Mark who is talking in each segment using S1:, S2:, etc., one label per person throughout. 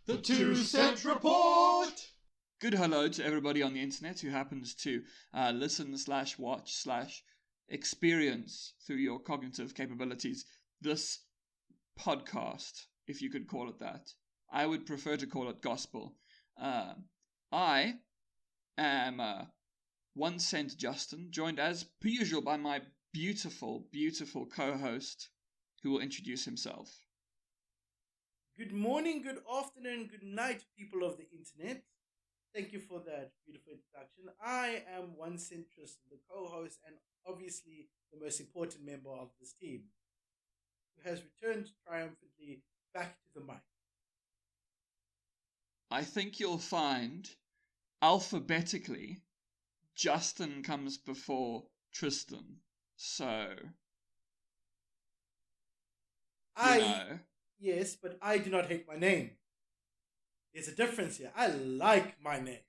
S1: The 2 Cent Report!
S2: Good hello to everybody on the internet who happens to listen/watch/experience through your cognitive capabilities this podcast, if you could call it that. I would prefer to call it gospel. I am 1 Cent Justin, joined as per usual by my beautiful, beautiful co-host who will introduce himself.
S1: Good morning, good afternoon, good night, people of the internet. Thank you for that beautiful introduction. I am 1 Cent Tristan, the co-host and obviously the most important member of this team, who has returned triumphantly back to the mic.
S2: I think you'll find, alphabetically, Justin comes before Tristan. So,
S1: Yes, but I do not hate my name. There's a difference here. I like my name.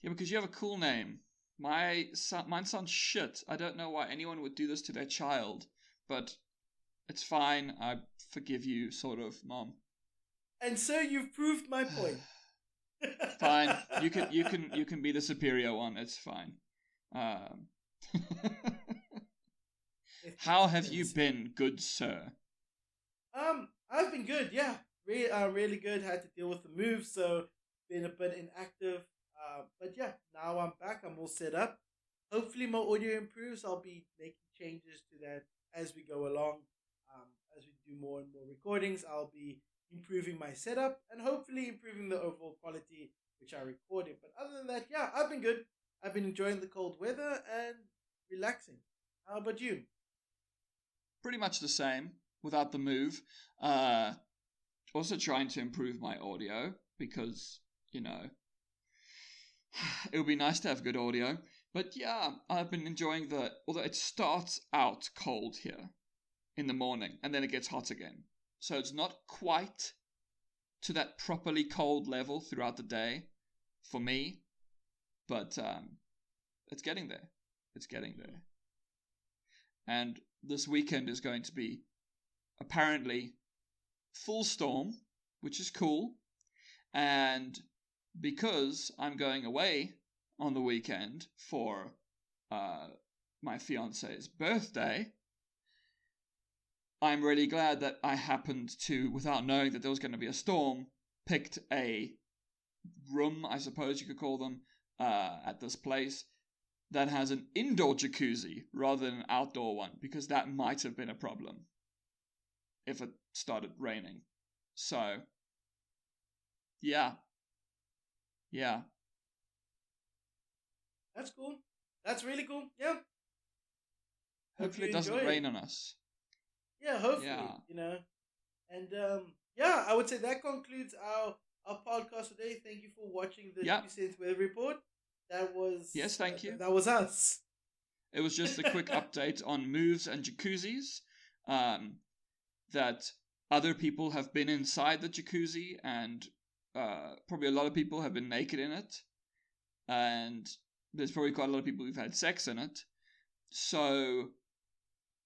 S2: Yeah, because you have a cool name. Mine sounds shit. I don't know why anyone would do this to their child, but it's fine. I forgive you, sort of, Mom.
S1: And so you've proved my point.
S2: Fine. You can be the superior one. It's fine. How have you been, good sir?
S1: I've been good, yeah. Really good. Had to deal with the move, so been a bit inactive. But yeah, now I'm back. I'm all set up. Hopefully my audio improves. I'll be making changes to that as we go along. As we do more and more recordings, I'll be improving my setup and hopefully improving the overall quality which I recorded. But other than that, yeah, I've been good. I've been enjoying the cold weather and relaxing. How about you?
S2: Pretty much the same, without the move. Also trying to improve my audio because, it would be nice to have good audio. But yeah, I've been enjoying although it starts out cold here in the morning and then it gets hot again. So it's not quite to that properly cold level throughout the day for me, but it's getting there. It's getting there. And this weekend is going to be apparently full storm, which is cool. And because I'm going away on the weekend for my fiance's birthday, I'm really glad that I happened to, without knowing that there was going to be a storm, picked a room, I suppose you could call them, at this place that has an indoor jacuzzi rather than an outdoor one, because that might have been a problem if it started raining. So, yeah.
S1: That's cool. That's really cool. Yeah.
S2: Hopefully it doesn't rain on us.
S1: Yeah, hopefully, And I would say that concludes our podcast today. Thank you for watching the 2 Cent Weather Report.
S2: Yes, thank you.
S1: That was us.
S2: It was just a quick update on moves and jacuzzis. That other people have been inside the jacuzzi, and probably a lot of people have been naked in it. And there's probably quite a lot of people who've had sex in it. So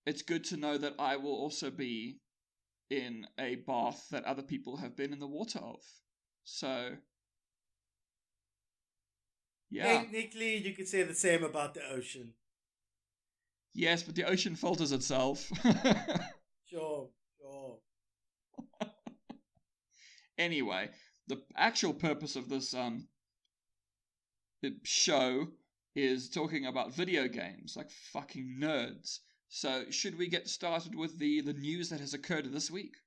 S2: it's good to know that I will also be in a bath that other people have been in the water of. So, yeah.
S1: Technically, you could say the same about the ocean.
S2: Yes, but the ocean filters itself.
S1: Sure.
S2: Anyway, the actual purpose of this show is talking about video games, like fucking nerds. So, should we get started with the news that has occurred this week?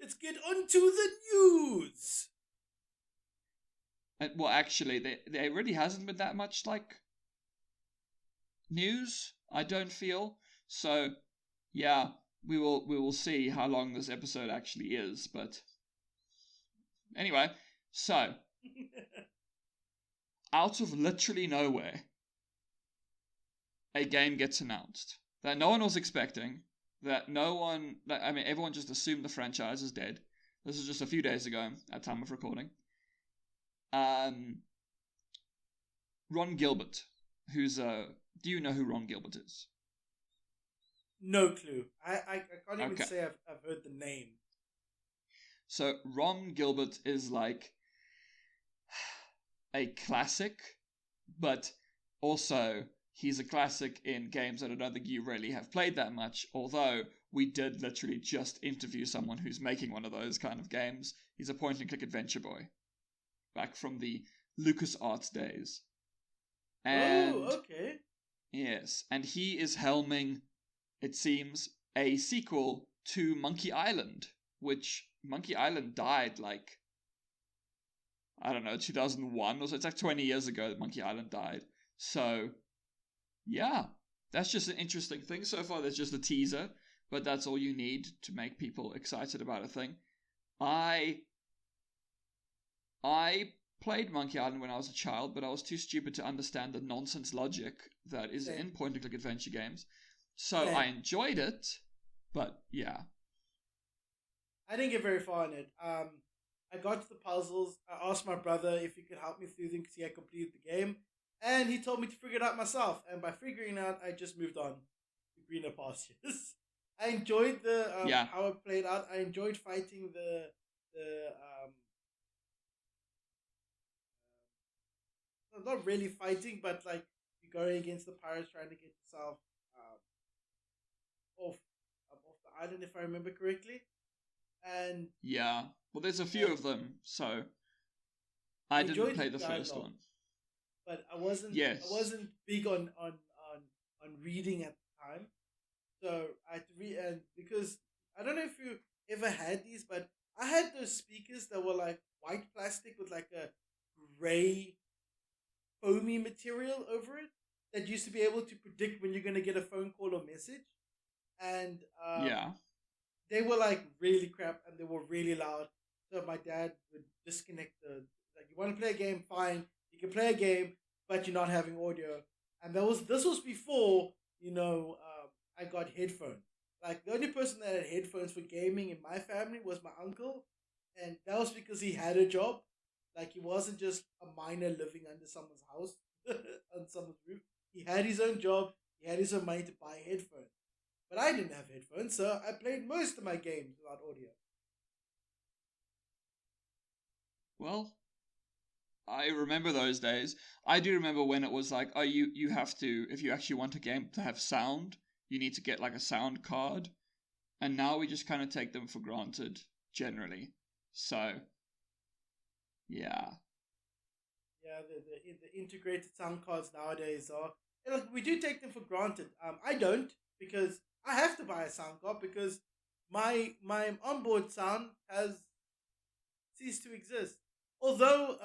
S1: Let's get on to the news!
S2: Well, actually, there really hasn't been that much, news, I don't feel. So, yeah, we will see how long this episode actually is, but anyway, so out of literally nowhere, a game gets announced that no one was expecting, everyone just assumed the franchise is dead. This is just a few days ago at time of recording. Ron Gilbert, who's do you know who Ron Gilbert is?
S1: No clue. I can't even say I've heard the name.
S2: So Ron Gilbert is like a classic, but also he's a classic in games that I don't think you really have played that much, although we did literally just interview someone who's making one of those kind of games. He's a point-and-click adventure boy, back from the LucasArts days. And
S1: okay.
S2: yes, and he is helming, it seems, a sequel to Monkey Island, which Monkey Island died like, I don't know, 2001 or so. It's like 20 years ago that Monkey Island died. So, yeah, that's just an interesting thing. So far, there's just a teaser, but that's all you need to make people excited about a thing. I played Monkey Island when I was a child, but I was too stupid to understand the nonsense logic that is in point-and-click adventure games. So I enjoyed it, but yeah.
S1: I didn't get very far in it. I got to the puzzles. I asked my brother if he could help me through them because he had completed the game. And he told me to figure it out myself. And by figuring it out, I just moved on to greener pastures. I enjoyed the how it played out. I enjoyed fighting the not really fighting, but like you're going against the pirates trying to get yourself off the island, if I remember correctly. And
S2: yeah, well, there's a few of them, so I didn't play the first one,
S1: but I wasn't big on reading at the time, so I had to read. And because I don't know if you ever had these, but I had those speakers that were like white plastic with like a gray foamy material over it that used to be able to predict when you're going to get a phone call or message. And they were like really crap and they were really loud. So my dad would disconnect like, you want to play a game, fine, you can play a game, but you're not having audio. And this was before, I got headphones. Like, the only person that had headphones for gaming in my family was my uncle, and that was because he had a job. Like, he wasn't just a miner living under someone's house, on someone's roof. He had his own job, he had his own money to buy headphones. But I didn't have headphones, so I played most of my games without audio.
S2: Well, I remember those days. I do remember when it was like, oh, you have to, if you actually want a game to have sound, you need to get like a sound card. And now we just kind of take them for granted, generally. So, yeah.
S1: Yeah, the integrated sound cards nowadays are, look, we do take them for granted. I don't, because I have to buy a sound card because my onboard sound has ceased to exist. Although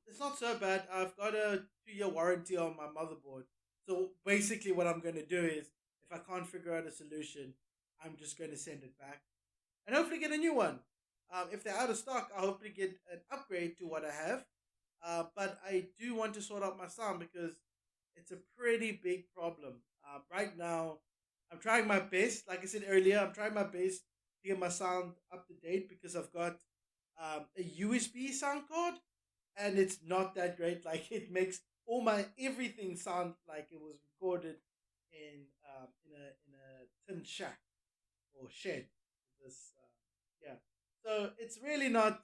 S1: it's not so bad. I've got a 2-year warranty on my motherboard. So basically what I'm going to do is, if I can't figure out a solution, I'm just going to send it back and hopefully get a new one. If they're out of stock, I'll hopefully get an upgrade to what I have. But I do want to sort out my sound because it's a pretty big problem. Right now, I'm trying my best. Like I said earlier, I'm trying my best to get my sound up to date because I've got a USB sound card, and it's not that great. Like, it makes all my everything sound like it was recorded in a tin shack or shed. This so it's really not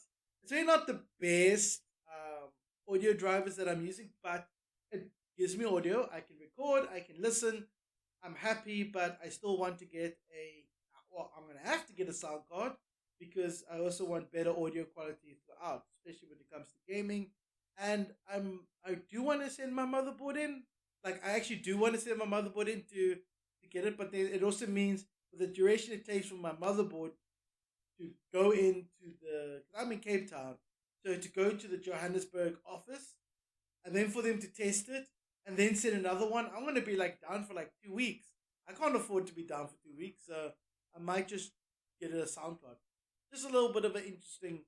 S1: the best audio drivers that I'm using, but it gives me audio. I can record, I can listen. I'm happy, but I still want to get I'm going to have to get a sound card because I also want better audio quality throughout, especially when it comes to gaming. And I do want to send my motherboard in. Like, I actually do want to send my motherboard in to get it, but then it also means for the duration it takes for my motherboard to go into I'm in Cape Town, so to go to the Johannesburg office and then for them to test it and then send another one, I'm going to be like down for like 2 weeks. I can't afford to be down for 2 weeks, so I might just get a sound card. Just a little bit of an interesting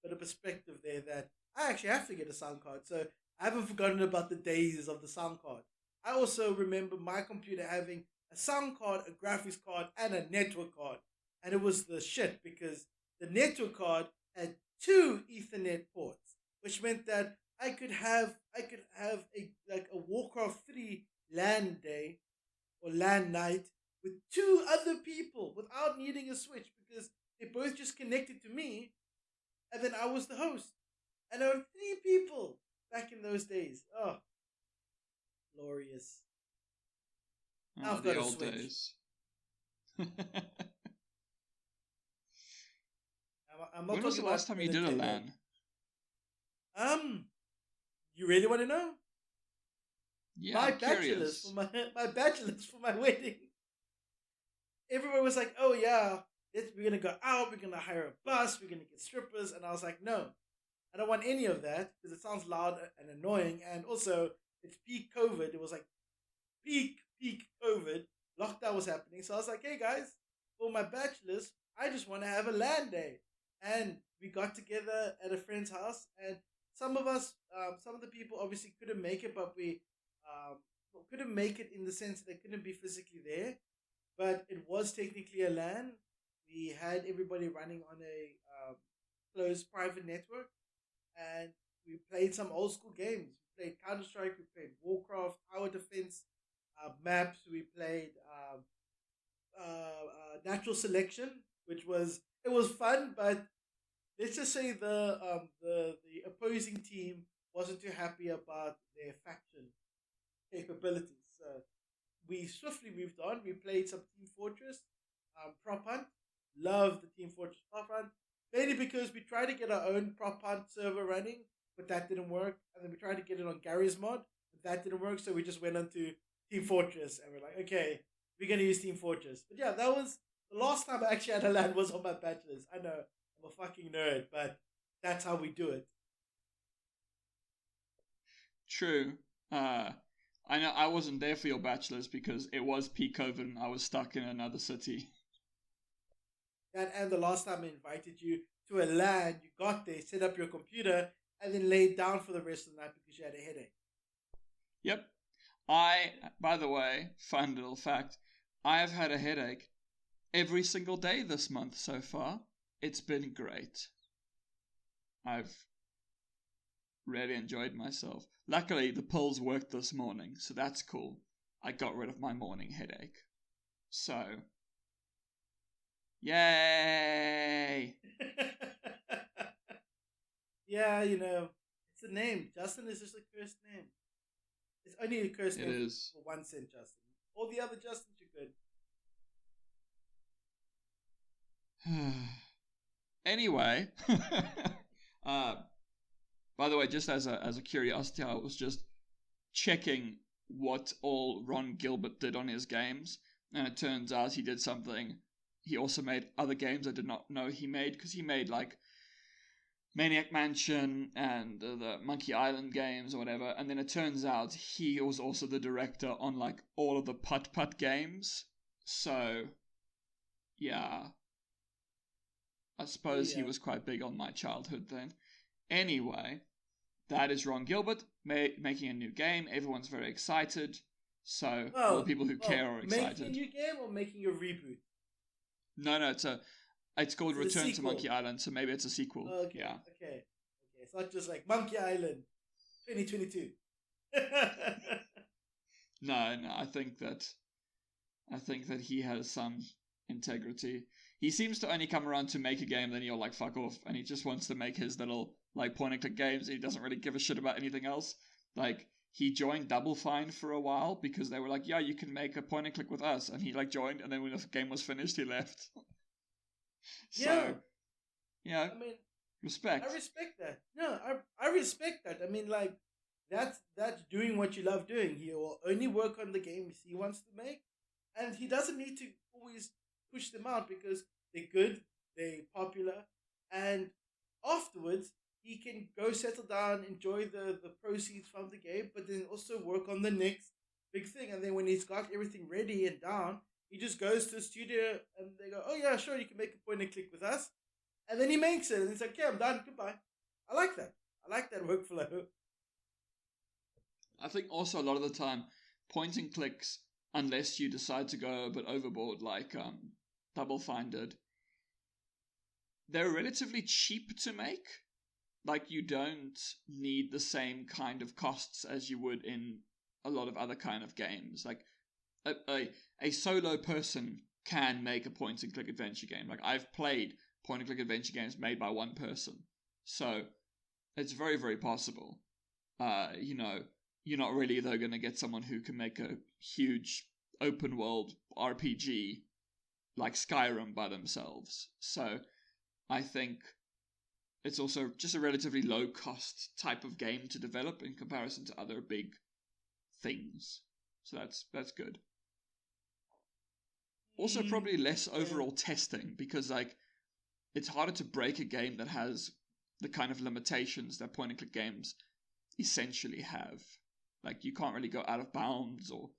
S1: bit of perspective there that I actually have to get a sound card. So I haven't forgotten about the days of the sound card. I also remember my computer having a sound card, a graphics card, and a network card. And it was the shit because the network card had 2 Ethernet ports, which meant that I could have a Warcraft 3 LAN day or LAN night with 2 other people without needing a switch because It both just connected to me, and then I was the host. And there were 3 people back in those days. Oh, glorious. Now I've got
S2: the
S1: a
S2: old
S1: Switch.
S2: days.
S1: I'm not
S2: When was the
S1: talking
S2: last
S1: about
S2: time you did a
S1: Nintendo.
S2: LAN?
S1: You really want to know?
S2: Yeah,
S1: My
S2: I'm
S1: bachelor's
S2: curious.
S1: my bachelor's for my wedding. Everyone was like, "Oh yeah, we're gonna go out. We're gonna hire a bus. We're gonna get strippers." And I was like, "No, I don't want any of that because it sounds loud and annoying. And also, it's peak COVID. It was like peak COVID. Lockdown was happening. So I was like, hey guys, for my bachelor's, I just want to have a LAN day." And we got together at a friend's house, and some of us, some of the people obviously couldn't make it, but we couldn't make it in the sense that they couldn't be physically there. But it was technically a LAN. We had everybody running on a closed private network, and we played some old school games. We played Counter Strike, we played Warcraft, Tower Defense, maps. We played Natural Selection, which was it was fun, but let's just say the opposing team wasn't too happy about their faction capabilities. So we swiftly moved on. We played some Team Fortress, Prop Hunt. Love the Team Fortress Prop Hunt. Mainly because we tried to get our own Prop Hunt server running, but that didn't work. And then we tried to get it on Gary's mod, but that didn't work. So we just went on to Team Fortress, and we're like, okay, we're gonna use Team Fortress. But yeah, that was the last time I actually had a LAN was on my bachelor's. I know I'm a fucking nerd, but that's how we do it.
S2: True. I know I wasn't there for your bachelor's because it was peak COVID and I was stuck in another city.
S1: That and the last time I invited you to a LAN, you got there, set up your computer, and then laid down for the rest of the night because you had a headache.
S2: Yep. By the way, fun little fact, I have had a headache every single day this month so far. It's been great. I've really enjoyed myself. Luckily, the pills worked this morning, so that's cool. I got rid of my morning headache. So, yay!
S1: Yeah, it's a name. Justin is just a cursed name. It's only a cursed
S2: It
S1: name
S2: is.
S1: for one cent, Justin. All the other Justins are good.
S2: Anyway, by the way, just as a curiosity, I was just checking what all Ron Gilbert did on his games, and it turns out he did something. He also made other games I did not know he made, because he made like Maniac Mansion and the Monkey Island games or whatever, and then it turns out he was also the director on like all of the Putt Putt games. So, yeah. I suppose he was quite big on my childhood then. Anyway, that is Ron Gilbert making a new game. Everyone's very excited. So all the people who care are excited.
S1: Making a new game or making a reboot?
S2: No, it's called
S1: So
S2: Return to Monkey Island, so maybe it's a sequel.
S1: Okay,
S2: yeah.
S1: Okay. It's not just like Monkey Island 2022.
S2: No, I think that he has some integrity. He seems to only come around to make a game, then he'll like fuck off, and he just wants to make his little like point and click games. He doesn't really give a shit about anything else. Like he joined Double Fine for a while because they were like, yeah, you can make a point and click with us, and he like joined, and then when the game was finished, he left. So, yeah, I mean, respect.
S1: I respect that. No, I respect that. I mean, like that's doing what you love doing. He will only work on the games he wants to make, and he doesn't need to always push them out because they're good, they're popular, and afterwards he can go settle down, enjoy the proceeds from the game, but then also work on the next big thing. And then when he's got everything ready and down, he just goes to the studio and they go, oh yeah, sure, you can make a point and click with us. And then he makes it and it's like, yeah, I'm done, goodbye. I like that. I like that workflow.
S2: I think also a lot of the time, point and clicks, unless you decide to go a bit overboard like Double Fine did, they're relatively cheap to make. Like, you don't need the same kind of costs as you would in a lot of other kind of games. Like, a solo person can make a point and click adventure game. Like, I've played point-and-click adventure games made by one person. So it's very, very possible. You know, you're not really, though, going to get someone who can make a huge open-world RPG like Skyrim by themselves. So I think it's also just a relatively low-cost type of game to develop in comparison to other big things. So that's good. Also, probably less overall testing, because like it's harder to break a game that has the kind of limitations that point-and-click games essentially have. Like, you can't really go out of bounds or,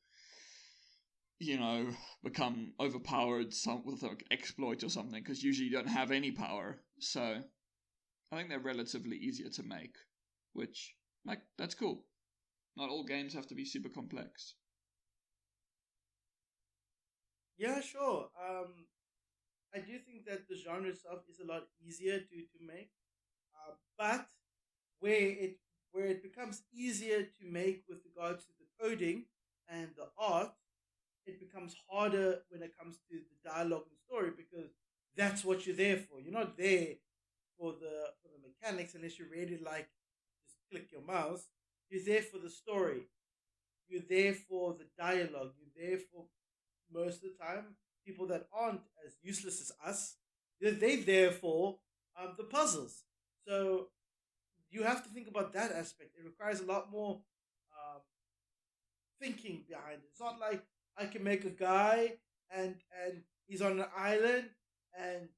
S2: you know, become overpowered with an exploit or something, because usually you don't have any power. So I think they're relatively easier to make, which, like, that's cool. Not all games have to be super complex.
S1: Yeah, sure. I do think that the genre itself is a lot easier to make, but where it becomes easier to make with regards to the coding and the art, it becomes harder when it comes to the dialogue and story, because that's what you're there for. You're not there for the mechanics unless you really like just click your mouse. You're there for the story. You're there for the dialogue. You're there for, most of the time, people that aren't as useless as us. They're there for the puzzles. So you have to think about that aspect. It requires a lot more thinking behind it. It's not like I can make a guy and he's on an island and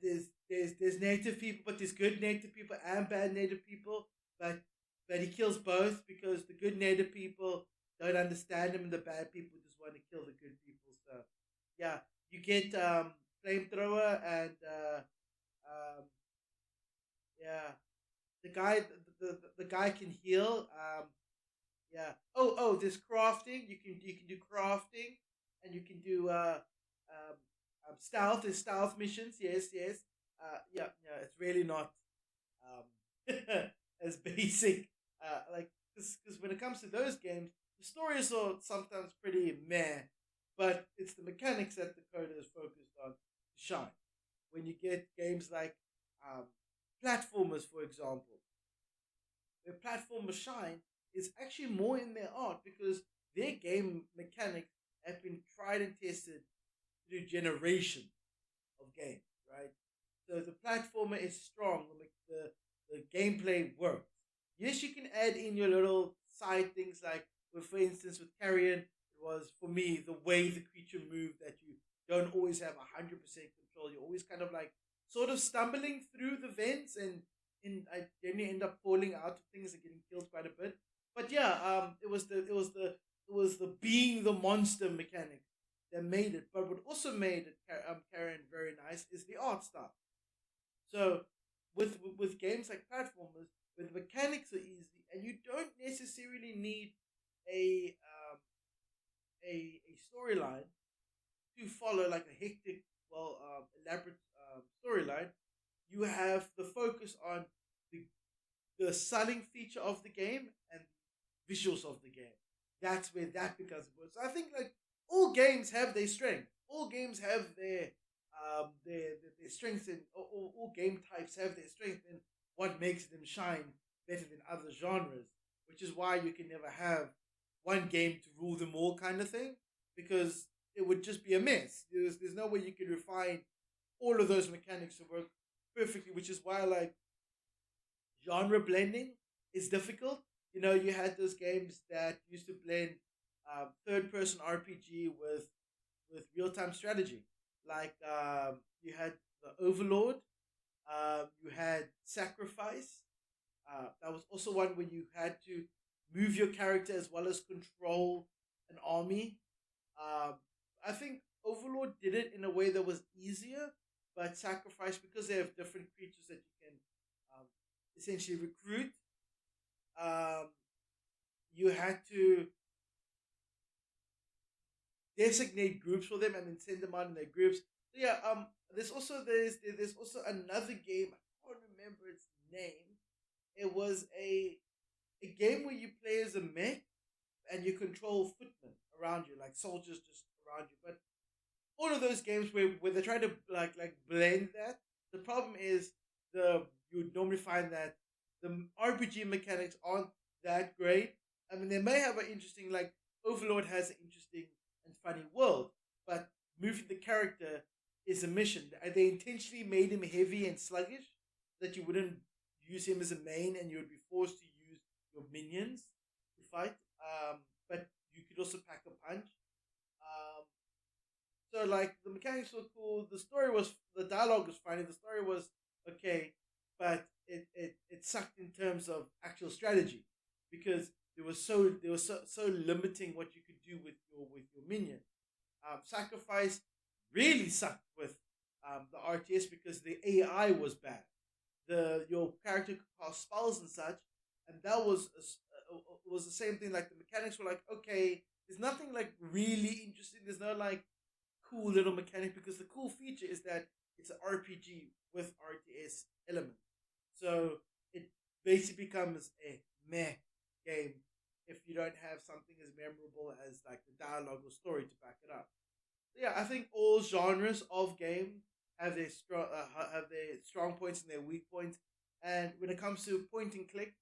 S1: there's native people, but there's good native people and bad native people, but he kills both because the good native people don't understand him and the bad people just want to kill the good people. So yeah, you get flamethrower and yeah, the guy can heal. Yeah. Oh, there's crafting. You can do crafting, and you can do stealth. There's stealth missions. Yes. Yeah. It's really not as basic. Like, because when it comes to those games, the stories are sometimes pretty meh, but it's the mechanics that the coder is focused on to shine. When you get games like platformers, for example, where platformers shine is actually more in their art, because their game mechanics have been tried and tested through generations of games, right? So the platformer is strong, the gameplay works. Yes, you can add in your little side things, like, for instance, with Carrion, it was, for me, the way the creature moved, that you don't always have 100% control. You're always kind of like sort of stumbling through the vents, and I generally end up falling out of things and getting killed quite a bit. But yeah, it was the being the monster mechanic that made it. But what also made it Carrion very nice is the art style. So with games like platformers, where the mechanics are easy and you don't necessarily need a storyline to follow, like a hectic, elaborate storyline, you have the focus on the selling feature of the game and visuals of the game. That's where that becomes important. So I think, like, all games have their strength. All games have their strengths, and all game types have their strength, and what makes them shine better than other genres. Which is why you can never have one game to rule them all, kind of thing, because it would just be a mess. There's no way you can refine all of those mechanics to work perfectly. Which is why, like, genre blending is difficult. You know, you had those games that used to blend third-person RPG with real-time strategy. Like, you had the Overlord, you had Sacrifice. That was also one where you had to move your character as well as control an army. I think Overlord did it in a way that was easier, but Sacrifice, because they have different creatures that you can essentially recruit, you had to designate groups for them and then send them out in their groups. So yeah, there's also another game. I can't remember its name. It was a game where you play as a mech and you control footmen around you, like soldiers just around you. But all of those games where they try to like blend that, The problem is you would normally find that the RPG mechanics aren't that great. I mean, they may have an interesting, like, Overlord has an interesting and funny world, but moving the character is a mission. They intentionally made him heavy and sluggish so that you wouldn't use him as a main and you would be forced to use your minions to fight. But you could also pack a punch. Um, so like the mechanics were cool. The dialogue was funny. The story was okay, but it sucked in terms of actual strategy because they were so limiting what you could do with your minion. Sacrifice really sucked with the RTS because the AI was bad. Your character could cast spells and such, and that was the same thing. Like the mechanics were like okay, there's nothing like really interesting. There's no like cool little mechanic because the cool feature is that it's an RPG with RTS elements. So it basically becomes a meh game if you don't have something as memorable as like the dialogue or story to back it up. So yeah, I think all genres of game have their strong points and their weak points. And when it comes to point and click,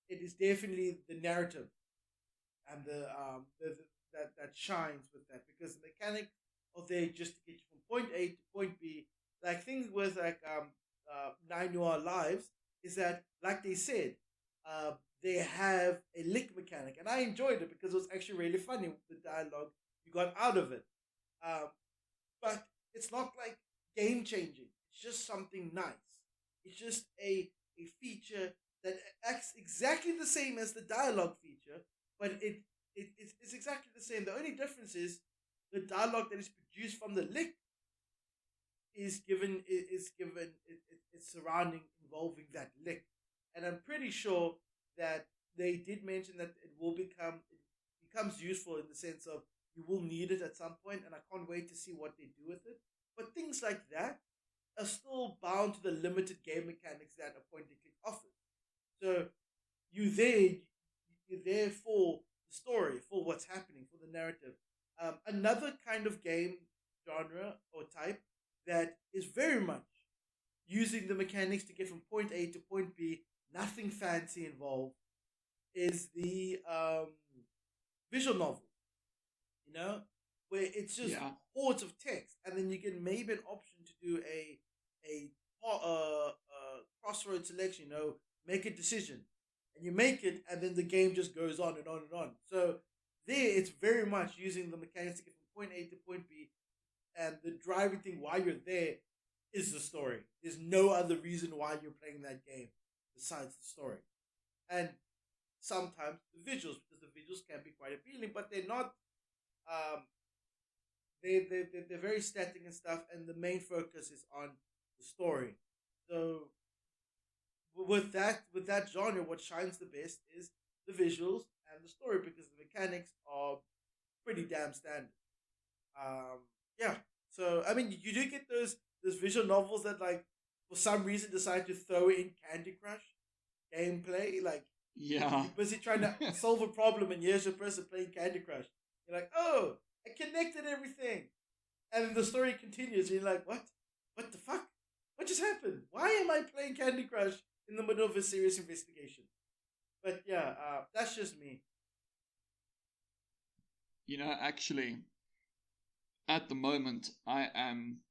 S1: it is definitely the narrative and that shines with that because the mechanic of there just to get you from point A to point B, like things with like Nine Noir Lives, is that like they said, uh, they have a lick mechanic, and I enjoyed it because it was actually really funny with the dialogue you got out of it. Um, but it's not like game changing. It's just something nice. It's just a feature that acts exactly the same as the dialogue feature, but it's exactly the same. The only difference is the dialogue that is produced from the lick is given it's surrounding involving that lick, and I'm pretty sure that they did mention that it becomes useful in the sense of you will need it at some point, and I can't wait to see what they do with it. But things like that are still bound to the limited game mechanics that a point and click offers. So you there you're there for the story, for what's happening, for the narrative. Another kind of game genre or type that is very much using the mechanics to get from point A to point B, nothing fancy involved, is the visual novel. You know, where it's just
S2: Yeah.
S1: hordes of text, and then you get maybe an option to do a crossroad selection. Make a decision, and you make it, and then the game just goes on and on and on. So there, it's very much using the mechanics to get from point A to point B, and the driving thing while you're there is the story. There's no other reason why you're playing that game besides the story. And sometimes the visuals, because the visuals can be quite appealing, but they're not. Um, they're very static and stuff, and the main focus is on the story. So with that genre, what shines the best is the visuals and the story because the mechanics are pretty damn standard. Um, yeah. So I mean, you do get those visual novels that like for some reason decide to throw in Candy Crush gameplay. Like
S2: Yeah.
S1: you're busy trying to solve a problem, and here's your person playing Candy Crush. You're like, oh, I connected everything, and then the story continues. And you're like, what? What the fuck? What just happened? Why am I playing Candy Crush in the middle of a serious investigation? But yeah, that's just me.
S2: Actually, at the moment, I am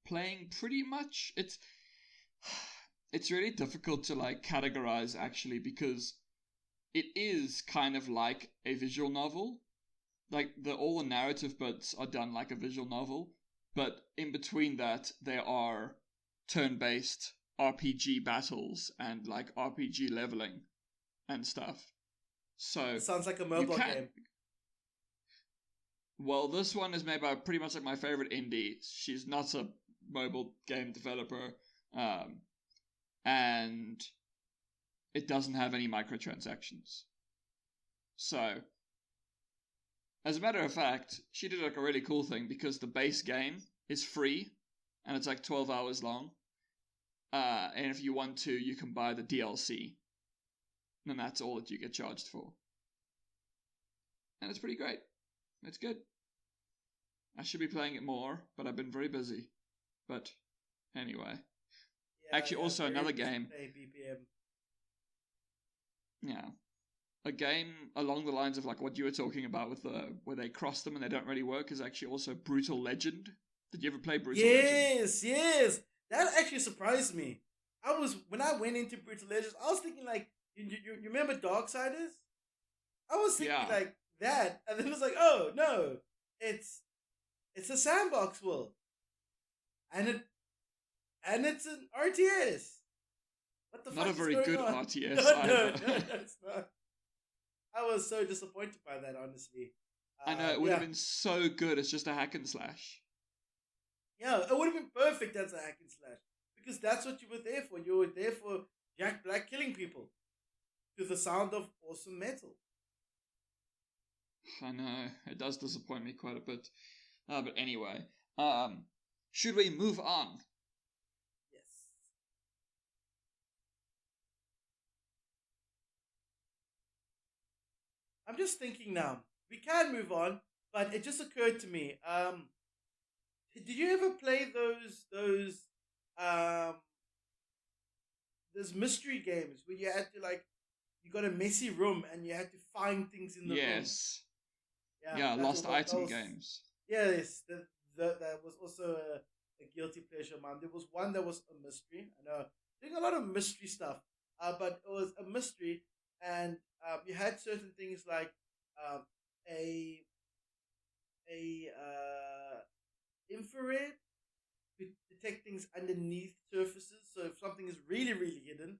S2: playing pretty much. It's really difficult to like categorize actually because it is kind of like a visual novel. Like all the narrative bits are done like a visual novel, but in between that there are turn-based RPG battles and like RPG leveling and stuff. So
S1: It sounds like a
S2: you
S1: mobile
S2: can
S1: game.
S2: well, this one is made by pretty much like my favorite indie. She's not a mobile game developer, and it doesn't have any microtransactions. So as a matter of fact, she did like a really cool thing because the base game is free and it's like 12 hours long. And if you want to, you can buy the DLC. And that's all that you get charged for. And it's pretty great. It's good. I should be playing it more, but I've been very busy. But Anyway.
S1: Yeah,
S2: Actually, also
S1: very
S2: another
S1: easy to
S2: game.
S1: play BPM.
S2: Yeah. A game along the lines of like what you were talking about with where they cross them and they don't really work is actually also Brutal Legend. Did you ever play Brutal Legend?
S1: Yes. That actually surprised me. When I went into Brutal Legends, I was thinking like, you remember Darksiders? I was thinking
S2: Yeah.
S1: like that, and then it was like, oh no, it's a sandbox world, and it's an RTS. What the
S2: Not a
S1: fuck is
S2: very
S1: going
S2: good
S1: on?
S2: RTS
S1: No,
S2: either.
S1: it's not. I was so disappointed by that, honestly.
S2: I know, it would have
S1: Yeah,
S2: been so good as just a hack and slash.
S1: yeah, it would have been perfect as a hack and slash because that's what you were there for. You were there for Jack Black killing people to the sound of awesome metal.
S2: I know, it does disappoint me quite a bit. But anyway, should we move on?
S1: Yes. I'm just thinking now. We can move on, but it just occurred to me. Did you ever play um those mystery games where you had to like you got a messy room and you had to find things in the room?
S2: Yes.
S1: Yeah,
S2: Yeah,
S1: that
S2: lost
S1: that
S2: item
S1: was
S2: games.
S1: yes. That was also a guilty pleasure of mine. There was one that was a mystery. I know doing a lot of mystery stuff, but it was a mystery, and you had certain things like um, a infrared to detect things underneath surfaces. So if something is really really hidden,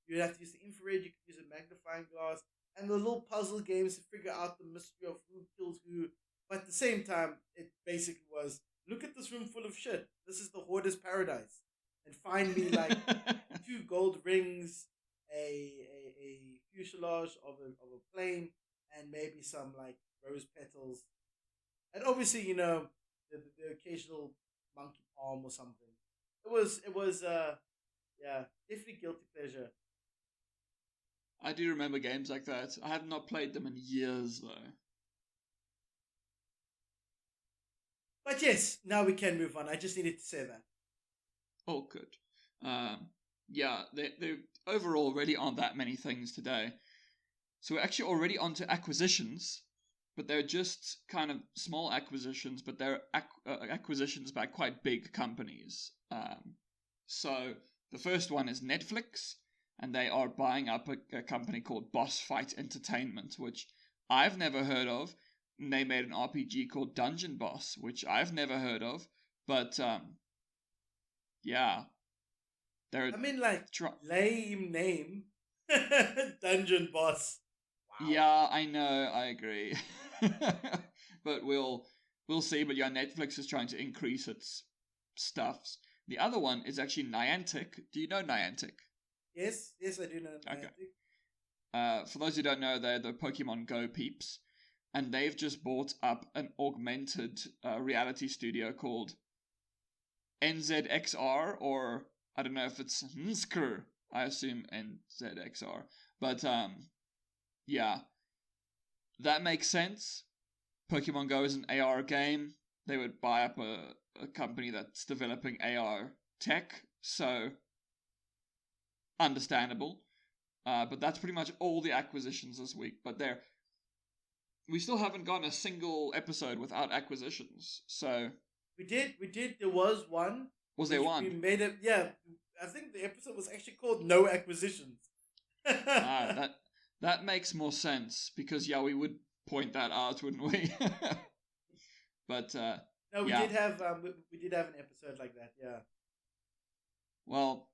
S1: you'd have to use the infrared. You could use a magnifying glass, and the little puzzle games to figure out the mystery of who kills who. But at the same time, it basically was look at this room full of shit. This is the hoarder's paradise, and find me like two gold rings, a fuselage of a plane, and maybe some like rose petals, and obviously the occasional monkey palm or something. It was yeah, definitely guilty pleasure.
S2: I do remember games like that. I have not played them in years, though.
S1: But yes, now we can move on. I just needed to say that.
S2: Oh, good. Yeah, there overall really aren't that many things today. So we're actually already onto acquisitions, but they're just kind of small acquisitions, but they're acquisitions by quite big companies. So the first one is Netflix, and they are buying up a company called Boss Fight Entertainment, which I've never heard of. And they made an RPG called Dungeon Boss, which I've never heard of. But yeah, they're
S1: I mean, like
S2: tr-
S1: lame name, dungeon boss. Wow.
S2: yeah, I know, I agree. But we'll see. But yeah, Netflix is trying to increase its stuffs. The other one is actually Niantic. Do you know Niantic?
S1: Yes, yes, I do know
S2: Okay.
S1: Niantic.
S2: For those who don't know, they're the Pokemon Go peeps, and they've just bought up an augmented reality studio called NZXR, or I don't know if it's NZXR. I assume NZXR, but yeah, that makes sense. Pokemon Go is an AR game. They would buy up a company that's developing AR tech, so understandable. But that's pretty much all the acquisitions this week. But we still haven't gotten a single episode without acquisitions. So
S1: We did. There was one.
S2: was there
S1: Which
S2: one?
S1: we made it. Yeah, I think the episode was actually called "No Acquisitions."
S2: That makes more sense because yeah, we would point that out, wouldn't we? But
S1: no, we
S2: yeah.
S1: did have we did have an episode like that. Yeah.
S2: Well,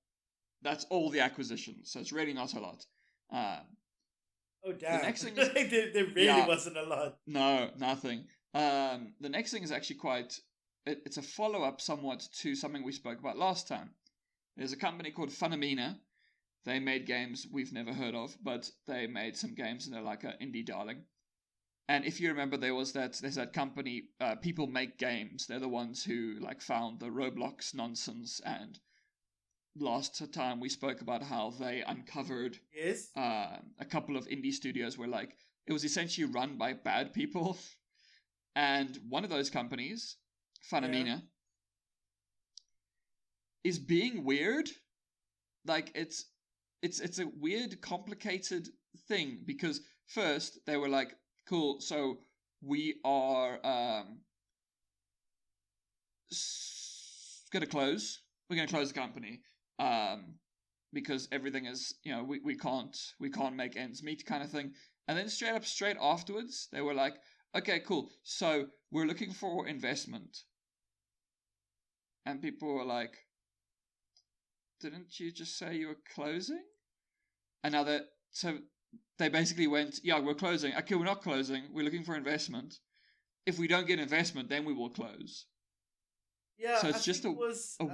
S2: that's all the acquisitions, so it's really not a lot.
S1: Oh damn!
S2: The next thing is
S1: there really wasn't a lot.
S2: No, nothing. The next thing is actually quite. It's a follow up somewhat to something we spoke about last time. There's a company called Funomena. They made games we've never heard of, but they made some games and they're like an indie darling. And if you remember, there's that company, People Make Games. They're the ones who like found the Roblox nonsense. And last time we spoke about how they uncovered
S1: Yes.
S2: a couple of indie studios where like it was essentially run by bad people. And one of those companies, Funomena, is being weird. Like it's a weird, complicated thing, because first they were like, cool, so we are gonna close. We're gonna close the company. Because everything is, we can't make ends meet, kind of thing. And then straight afterwards, they were like, okay, cool, so we're looking for investment. And people were like, didn't you just say you were closing? And now so they basically went, yeah, we're closing. Okay, we're not closing. We're looking for investment. If we don't get investment, then we will close.
S1: Yeah.
S2: So it's just a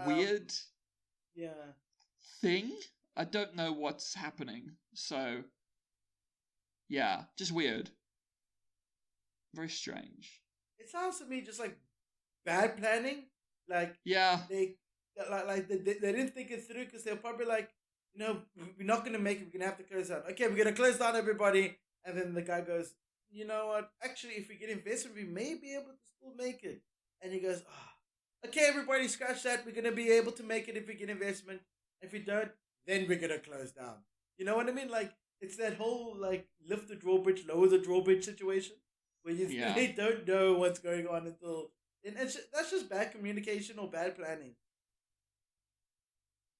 S2: weird thing. I don't know what's happening. So, yeah, just weird. Very strange.
S1: It sounds to me just like bad planning. Like,
S2: yeah,
S1: they didn't think it through, because they're probably like, we're not going to make it. We're going to have to close down. Okay, we're going to close down, everybody. And then the guy goes, you know what? Actually, if we get investment, we may be able to still make it. And he goes, okay, everybody, scratch that. We're going to be able to make it if we get investment. If we don't, then we're going to close down. You know what I mean? Like, it's that whole, like, lift the drawbridge, lower the drawbridge situation, where you really don't know what's going on until... And that's just bad communication or bad planning.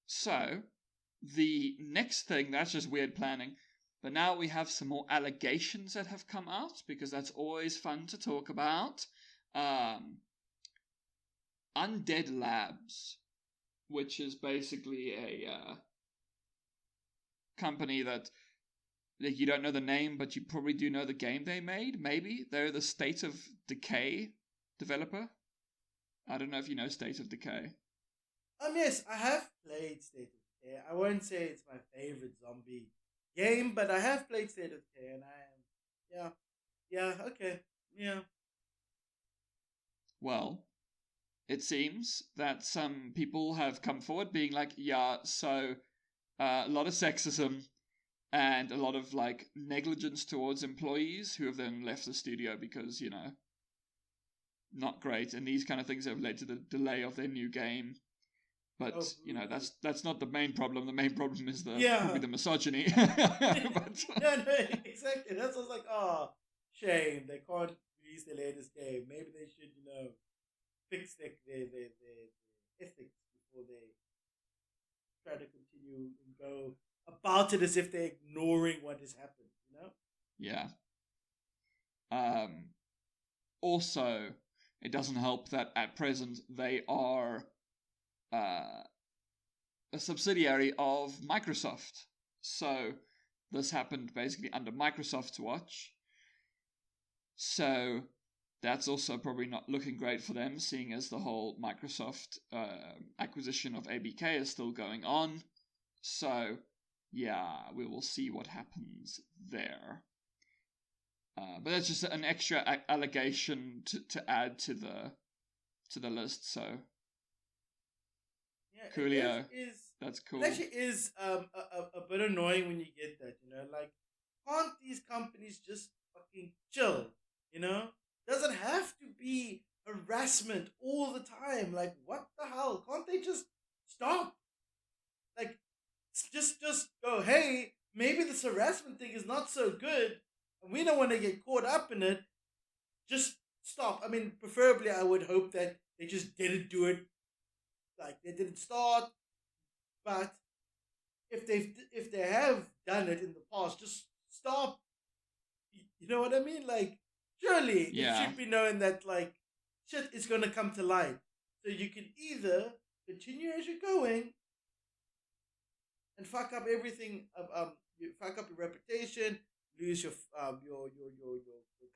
S2: So, the next thing, that's just weird planning. But now we have some more allegations that have come out, because that's always fun to talk about. Undead Labs, which is basically a company that you don't know the name, but you probably do know the game they made, maybe. They're the State of Decay developer. I don't know if you know State of Decay.
S1: Yes, I have played State of Decay. I won't say it's my favorite zombie game, but I have played State of Decay, and I am, okay, yeah.
S2: Well, it seems that some people have come forward being like, yeah, so a lot of sexism and a lot of, like, negligence towards employees who have then left the studio because, not great, and these kind of things have led to the delay of their new game. But that's not the main problem. The main problem is probably the misogyny. But...
S1: no, exactly. That's what's like, shame they can't release their latest game. Maybe they should, fix their ethics before they try to continue and go about it as if they're ignoring what has happened.
S2: Yeah. Also, it doesn't help that at present they are a subsidiary of Microsoft. So this happened basically under Microsoft's watch. So that's also probably not looking great for them, seeing as the whole Microsoft acquisition of ABK is still going on. So, yeah, we will see what happens there. But that's just an extra allegation to add to the list. So,
S1: yeah,
S2: coolio. That's cool.
S1: It actually is a bit annoying when you get that. Like, can't these companies just fucking chill? Doesn't have to be harassment all the time. Like, what the hell? Can't they just stop? Like, just go, hey, maybe this harassment thing is not so good, and we don't want to get caught up in it. Just stop. I mean, preferably, I would hope that they just didn't do it. Like, they didn't start. But if they have done it in the past, just stop. You know what I mean? Like, surely it should be known that, like, shit is going to come to light. So you can either continue as you're going and fuck up everything. You fuck up your reputation, lose your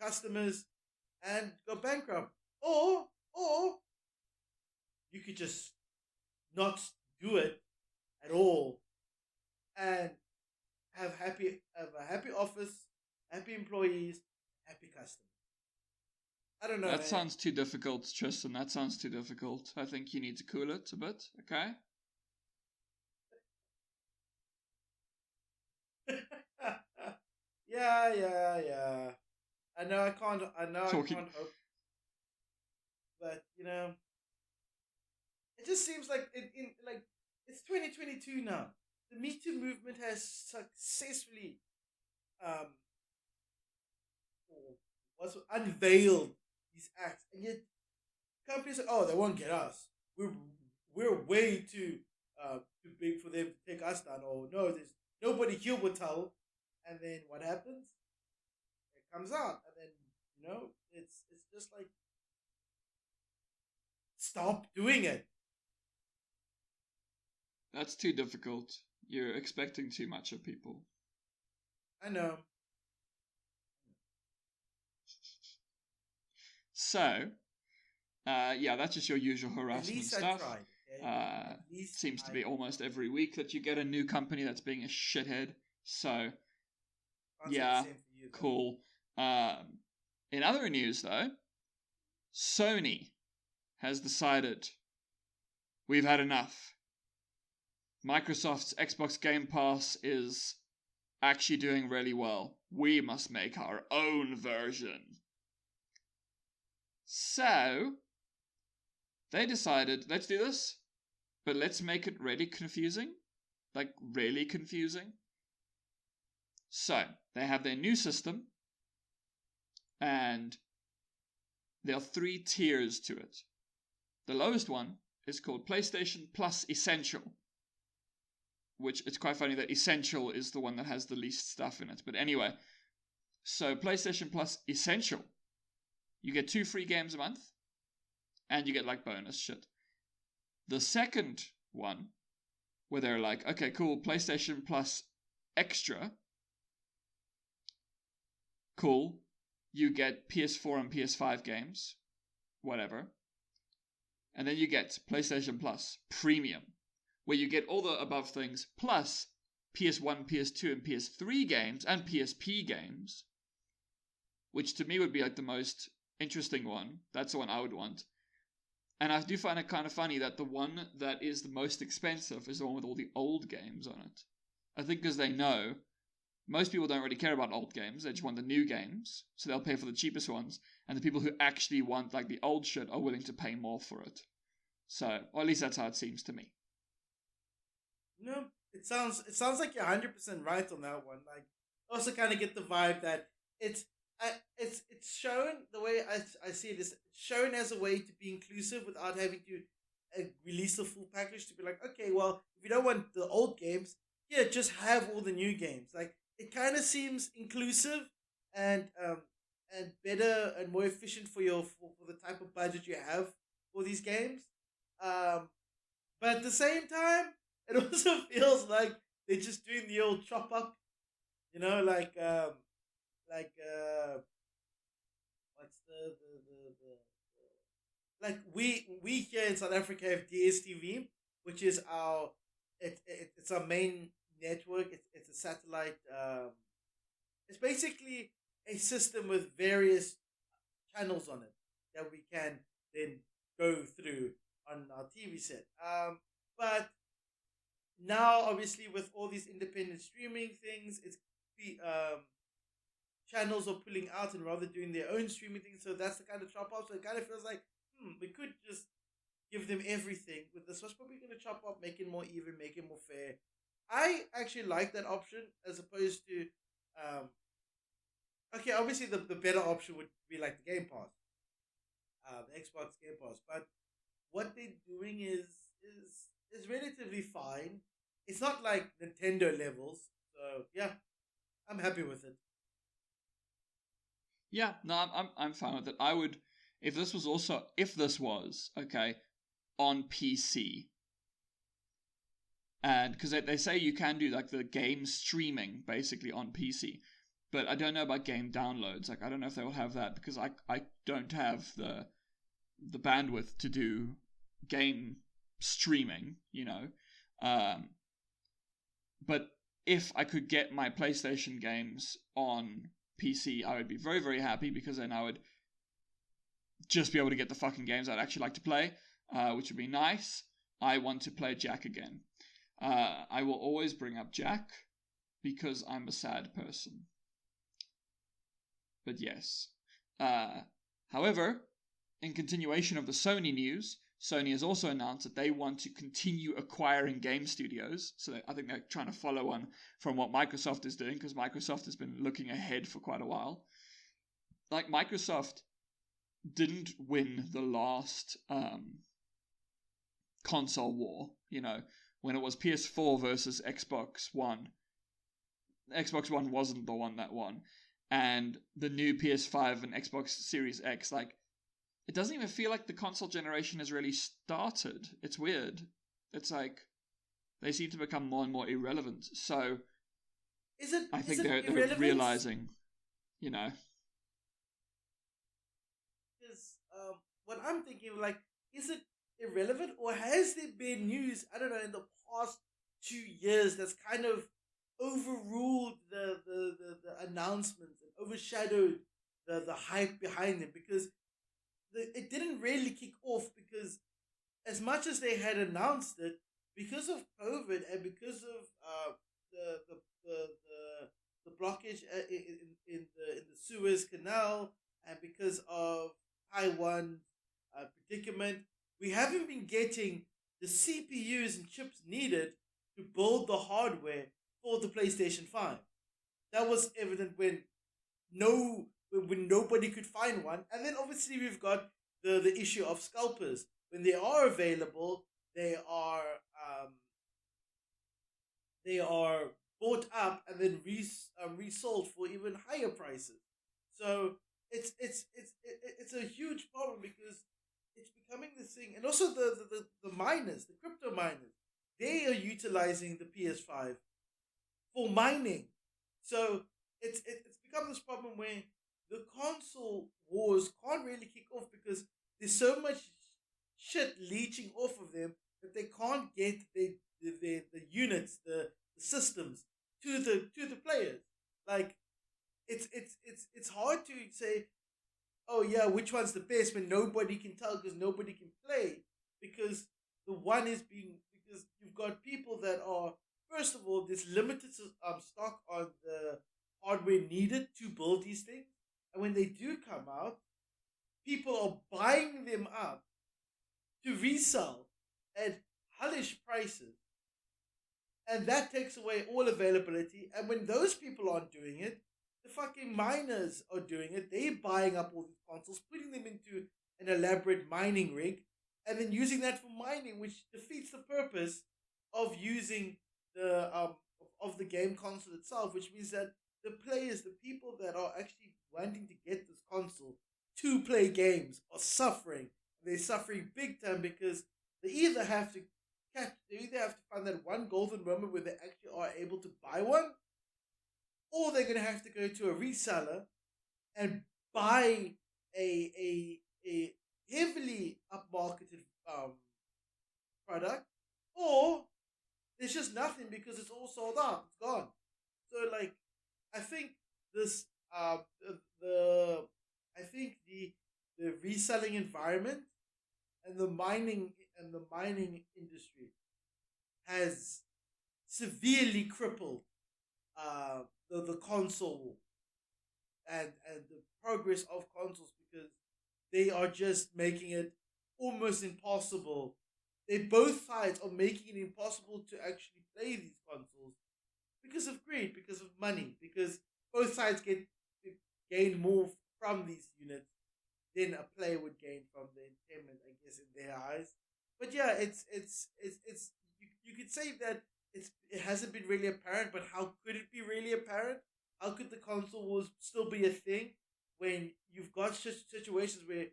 S1: customers, and go bankrupt. Or you could just not do it at all and have a happy office, happy employees, happy customers. I don't know.
S2: That sounds too difficult, Tristan. That sounds too difficult. I think you need to cool it a bit, okay?
S1: Yeah. I know I can't hope. But, it just seems like in like it's 2022 now. The Me Too movement has successfully um was unveiled these acts, and yet companies say, "Oh, they won't get us. We're way too big for them to take us down." Oh no, there's nobody here will tell. And then what happens? It comes out, and then it's just like stop doing it.
S2: That's too difficult. You're expecting too much of people.
S1: I know.
S2: So, yeah, that's just your usual
S1: At
S2: harassment
S1: least I
S2: stuff.
S1: tried. Okay? At least
S2: Seems to
S1: I
S2: be almost every week that you get a new company that's being a shithead. So,
S1: can't say the
S2: yeah,
S1: same for you. Though.
S2: cool. In other news, though, Sony has decided we've had enough. Microsoft's Xbox Game Pass is actually doing really well. We must make our own version. So, they decided, let's do this, but let's make it really confusing. Like, really confusing. So, they have their new system, and there are 3 tiers to it. The lowest one is called PlayStation Plus Essential, which it's quite funny that Essential is the one that has the least stuff in it. But anyway, so PlayStation Plus Essential, you get 2 free games a month, and you get like bonus shit. The second one, where they're like, okay, cool, PlayStation Plus Extra, cool, you get PS4 and PS5 games, whatever. And then you get PlayStation Plus Premium, where you get all the above things, plus PS1, PS2, and PS3 games, and PSP games, which to me would be like the most interesting one. That's the one I would want. And I do find it kind of funny that the one that is the most expensive is the one with all the old games on it. I think because they know most people don't really care about old games, they just want the new games, so they'll pay for the cheapest ones, and the people who actually want like the old shit are willing to pay more for it. So, or at least that's how it seems to me.
S1: No, it sounds like you're 100% right on that one. Like, also kind of get the vibe that it's shown the way I see it is shown as a way to be inclusive without having to release the full package to be like, okay, well, if you don't want the old games, yeah, just have all the new games. Like, it kind of seems inclusive and better and more efficient for for the type of budget you have for these games. Um, but at the same time, it also feels like they're just doing the old chop up, like what's the like we here in South Africa have DSTV, which is it's our main network. It's a satellite. It's basically a system with various channels on it that we can then go through on our TV set. But now, obviously, with all these independent streaming things, it's channels are pulling out and rather doing their own streaming thing. So that's the kind of chop off. So it kind of feels like, we could just give them everything. With this, was probably going to chop up, make it more even, make it more fair. I actually like that option as opposed to, okay, obviously the better option would be like the Game Pass, the Xbox Game Pass. But what they're doing is relatively fine. It's not like Nintendo levels. So yeah, I'm happy with it.
S2: Yeah, no, I'm fine with it. I would, if this was okay on PC, and because they say you can do like the game streaming basically on PC, but I don't know about game downloads. Like I don't know if they will have that because I don't have the bandwidth to do game streaming, but if I could get my PlayStation games on PC, I would be very, very happy because then I would just be able to get the fucking games I'd actually like to play, which would be nice. I want to play Jack again. I will always bring up Jack because I'm a sad person. But yes. However, in continuation of the Sony news, Sony has also announced that they want to continue acquiring game studios. So I think they're trying to follow on from what Microsoft is doing, because Microsoft has been looking ahead for quite a while. Like, Microsoft didn't win the last console war, when it was PS4 versus Xbox One. Xbox One wasn't the one that won. And the new PS5 and Xbox Series X, like, it doesn't even feel like the console generation has really started. It's weird. It's like they seem to become more and more irrelevant. So I think they're realizing,
S1: Because what I'm thinking, like, is it irrelevant, or has there been news, I don't know, in the past 2 years that's kind of overruled the announcements and overshadowed the hype behind them? Because it didn't really kick off, because as much as they had announced it, because of COVID and because of the blockage in the Suez Canal, and because of Taiwan predicament, we haven't been getting the CPUs and chips needed to build the hardware for the PlayStation 5. That was evident when nobody could find one. And then obviously we've got the issue of scalpers. When they are available, they are bought up and then resold for even higher prices. So it's a huge problem, because it's becoming this thing. And also the miners, the crypto miners, they are utilizing the PS5 for mining. So it's become this problem where the console wars can't really kick off, because there's so much shit leeching off of them that they can't get the units, the systems to the players. Like, it's hard to say, oh yeah, which one's the best, when nobody can tell, because nobody can play, because because you've got people that are, first of all, there's limited stock on the hardware needed to build these things, and when they do come out, people are buying them up to resell at hellish prices, and that takes away all availability. And when those people aren't doing it, the fucking miners are doing it. They're buying up all these consoles, putting them into an elaborate mining rig, and then using that for mining, which defeats the purpose of using the of the game console itself. Which means that the players, the people that are actually wanting to get this console to play games, are suffering. They're suffering big time, because they either have to find that one golden moment where they actually are able to buy one, or they're going to have to go to a reseller and buy a heavily upmarketed product, or there's just nothing, because it's all sold out, it's gone. So, like, I think this the reselling environment and the mining industry has severely crippled the console and the progress of consoles, because they are just making it almost impossible. Both sides are making it impossible to actually play these consoles, because of greed, because of money, because both sides gain more from these units than a player would gain from the entertainment, I guess, in their eyes. But yeah, it's you could say that it hasn't been really apparent, but how could it be really apparent? How could the console wars still be a thing when you've got situations where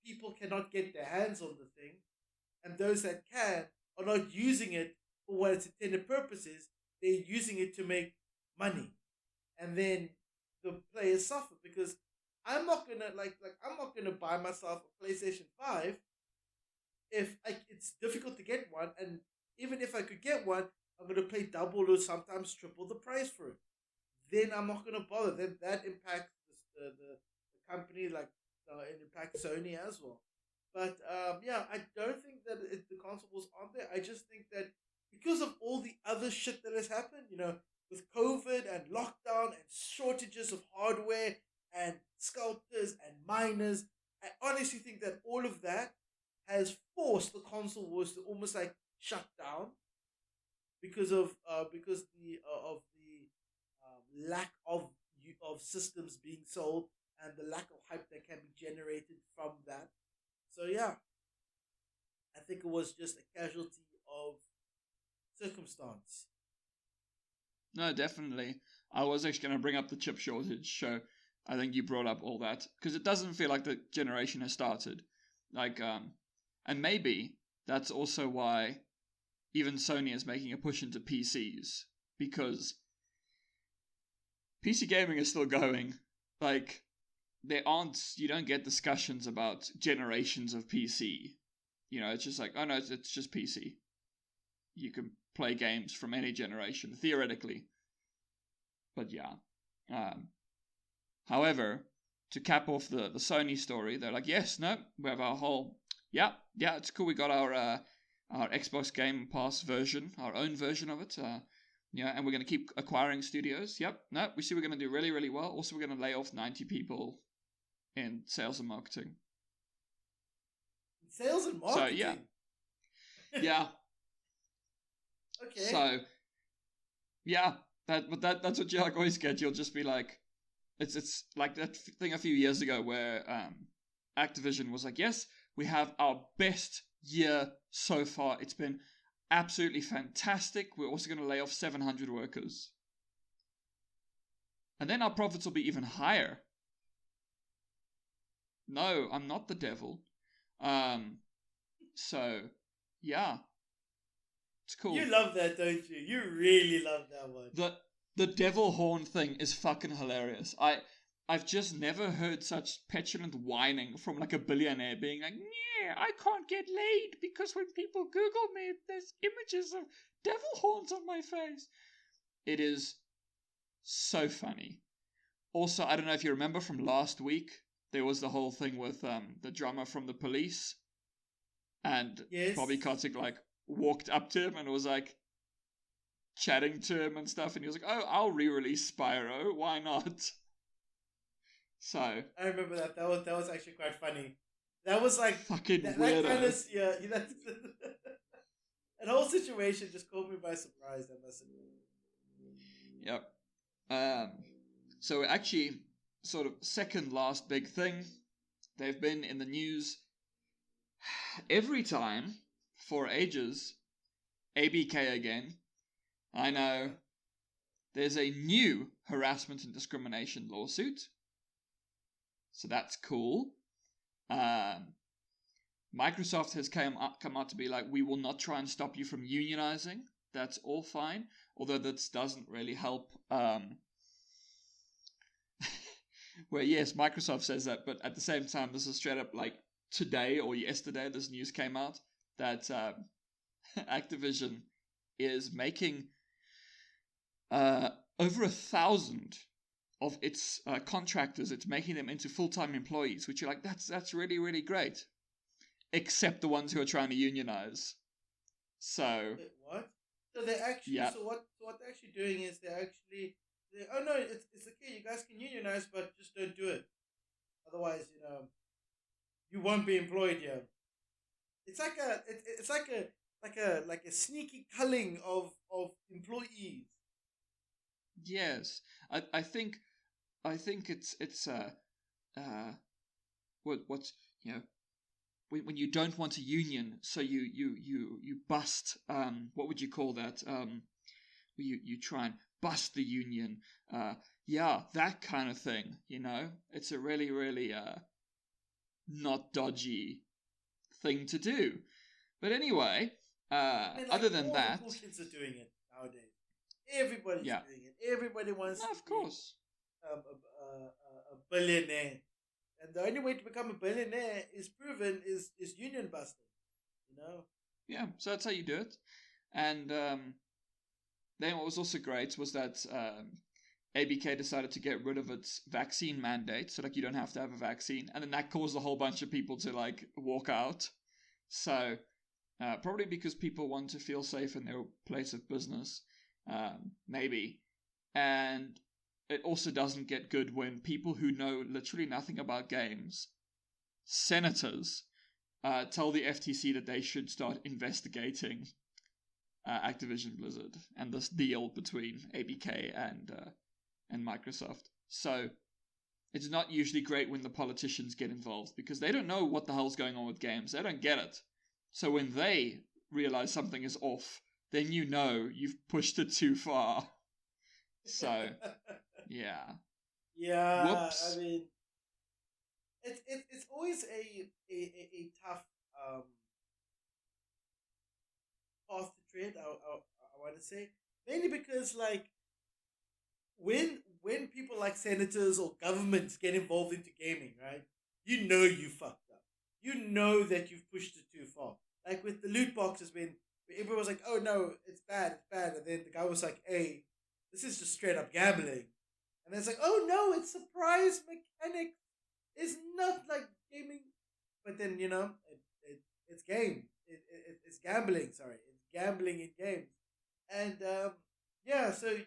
S1: people cannot get their hands on the thing, and those that can are not using it for what its intended purpose is? They're using it to make money, and then the players suffer, because I'm not gonna buy myself a PlayStation 5 if it's difficult to get one, and even if I could get one, I'm gonna pay double or sometimes triple the price for it. Then I'm not gonna bother. Then that impacts the company, like it impacts Sony as well. But yeah, I don't think that the console was on there. I just think that because of all the other shit that has happened, with COVID and lockdown and shortages of hardware and sculptors and miners, I honestly think that all of that has forced the console wars to almost like shut down because the of the lack of systems being sold and the lack of hype that can be generated from that. So yeah, I think it was just a casualty of circumstance.
S2: No, definitely. I was actually going to bring up the chip shortage, so I think you brought up all that because it doesn't feel like the generation has started. Like, and maybe that's also why even Sony is making a push into PCs because PC gaming is still going. Like, you don't get discussions about generations of PC. You know, it's just like, oh no, it's just PC. You can play games from any generation, theoretically. But yeah. However, to cap off the Sony story, they're like, yes, no, we have our whole, yeah, it's cool. We got our Xbox Game Pass version, our own version of it. Yeah, and we're going to keep acquiring studios. Yep, no, we see we're going to do really, really well. Also, we're going to lay off 90 people in sales and marketing.
S1: Sales and marketing?
S2: So, yeah. Yeah.
S1: Okay.
S2: So, yeah, that's what you like always get. You'll just be like, it's like that thing a few years ago where Activision was like, yes, we have our best year so far. It's been absolutely fantastic. We're also going to lay off 700 workers. And then our profits will be even higher. No, I'm not the devil. So, yeah. It's cool.
S1: You love that, don't you? You really love that one.
S2: The devil horn thing is fucking hilarious. I've just never heard such petulant whining from like a billionaire being like, yeah, I can't get laid because when people Google me, there's images of devil horns on my face. It is so funny. Also, I don't know if you remember from last week, there was the whole thing with the drummer from the Police. And
S1: yes.
S2: Bobby Kotick like walked up to him and was like chatting to him and stuff. And he was like, oh, I'll re-release Spyro. Why not? So
S1: I remember that. That was actually quite funny. That was like
S2: fucking
S1: that
S2: weirdo.
S1: That kind of, yeah, that whole situation just caught me by surprise. I must admit.
S2: Yep. So actually, sort of second last big thing, they've been in the news every time for ages. ABK again. I know. There's a new harassment and discrimination lawsuit. So that's cool. Microsoft has come out to be like, we will not try and stop you from unionizing. That's all fine. Although that doesn't really help. Where yes, Microsoft says that, but at the same time, this is straight up like today or yesterday, this news came out that Activision is making over 1,000 of its contractors, it's making them into full-time employees, which you're like, that's really, really great. Except the ones who are trying to unionize. So
S1: wait, what? So they're actually so what they're actually doing is oh no, it's okay, you guys can unionize, but just don't do it. Otherwise, you won't be employed here. It's like a sneaky culling of employees.
S2: Yes, I think it's what when you don't want a union, so you bust what would you call that you try and bust the union, that kind of thing. It's a really really not dodgy thing to do. But anyway, other than
S1: all
S2: that,
S1: the cool kids are doing it nowadays. Everybody's doing it. Everybody wants to
S2: of course.
S1: A billionaire. And the only way to become a billionaire is proven is union busting.
S2: Yeah, so that's how you do it. And then what was also great was that ABK decided to get rid of its vaccine mandate, so like you don't have to have a vaccine, and then that caused a whole bunch of people to like walk out. So probably because people want to feel safe in their place of business. Maybe. And it also doesn't get good when people who know literally nothing about games, senators, tell the FTC that they should start investigating Activision Blizzard and this deal between ABK and Microsoft. So it's not usually great when the politicians get involved because they don't know what the hell's going on with games. They don't get it. So when they realize something is off, then you know you've pushed it too far. So, yeah.
S1: Yeah,
S2: Whoops.
S1: I mean, it's always a tough path to tread. I want to say mainly because like when people like senators or governments get involved into gaming, right? You know you fucked up. You know that you've pushed it too far. Like with the loot boxes, when everyone was like, "Oh no, it's bad," and then the guy was like, "Hey, this is just straight up gambling," and it's like, "Oh no, it's surprise mechanic. It's not like gaming." But then it's game. It's gambling. Sorry, it's gambling in games, and yeah. So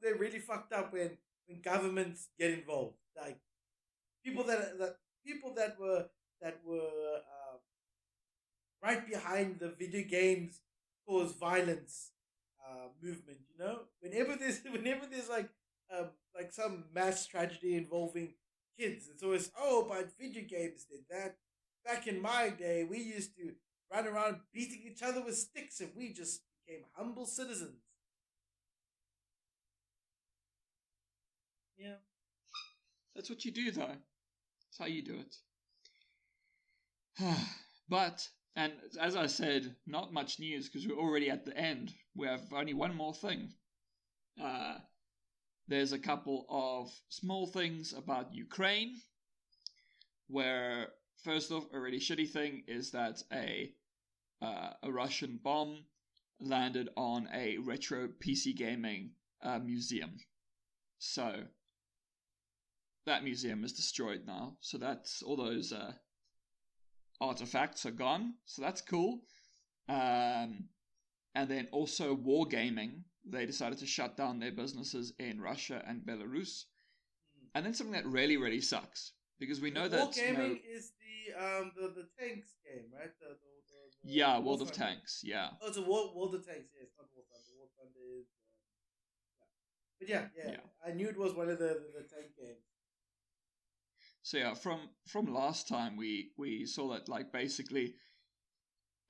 S1: they really fucked up when governments get involved. Like people that were right behind the video games cause violence movement. Whenever there's like some mass tragedy involving kids, it's always but video games did that. Back in my day, we used to run around beating each other with sticks, and we just became humble citizens. Yeah.
S2: That's what you do, though. That's how you do it. But, and as I said, not much news because we're already at the end. We have only one more thing. There's a couple of small things about Ukraine, where first off, a really shitty thing is that a Russian bomb landed on a retro PC gaming museum. So that museum is destroyed now. So that's all those artifacts are gone. So that's cool. And then also Wargaming. They decided to shut down their businesses in Russia and Belarus. And then something that really, really sucks. Because we know that...
S1: Wargaming is the tanks game, right?
S2: Yeah,
S1: War
S2: World of
S1: Thunder.
S2: Tanks, yeah.
S1: Oh, it's a World of Tanks. Yeah, it's not War Thunder. War Thunder is... yeah. But yeah. I knew it was one of the tank games.
S2: So yeah, from last time we saw that like basically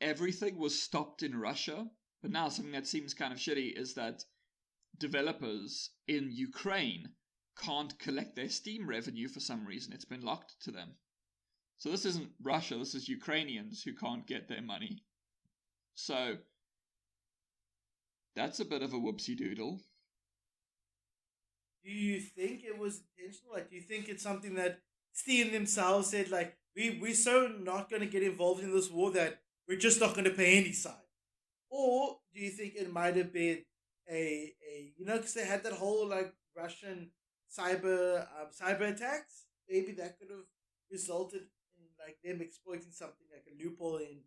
S2: everything was stopped in Russia, but now something that seems kind of shitty is that developers in Ukraine can't collect their Steam revenue for some reason. It's been locked to them. So this isn't Russia, this is Ukrainians who can't get their money. So that's a bit of a whoopsie doodle.
S1: Do you think it was intentional? Like, do you think it's something that Steam themselves said, like, we're so not going to get involved in this war that we're just not going to pay any side? Or do you think it might have been because they had that whole, like, Russian cyber attacks? Maybe that could have resulted in, like, them exploiting something like a loophole in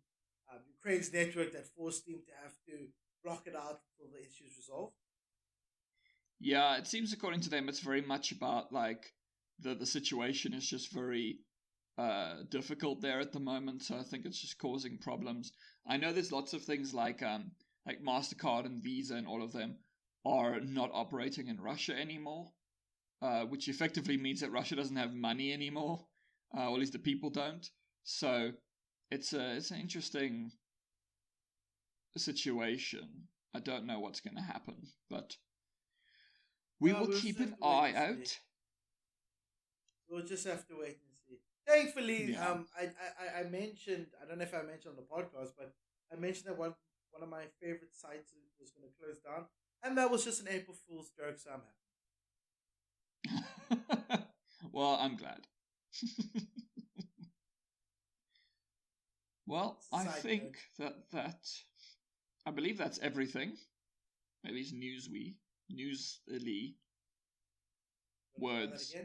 S1: Ukraine's network that forced Steam to have to block it out until the issue's resolved?
S2: Yeah, it seems according to them it's very much about like the situation is just very difficult there at the moment, so I think it's just causing problems. I know there's lots of things like MasterCard and Visa and all of them are not operating in Russia anymore, which effectively means that Russia doesn't have money anymore, or at least the people don't. So it's an interesting situation. I don't know what's going to happen, but we will keep an eye out.
S1: We'll just have to wait and see. Thankfully,
S2: Yeah.
S1: I mentioned, I don't know if I mentioned on the podcast, but I mentioned that one of my favorite sites was going to close down, and that was just an April Fool's joke, so I'm
S2: happy. Well, I'm glad. Well, I think that I believe that's everything. Maybe it's newsly words.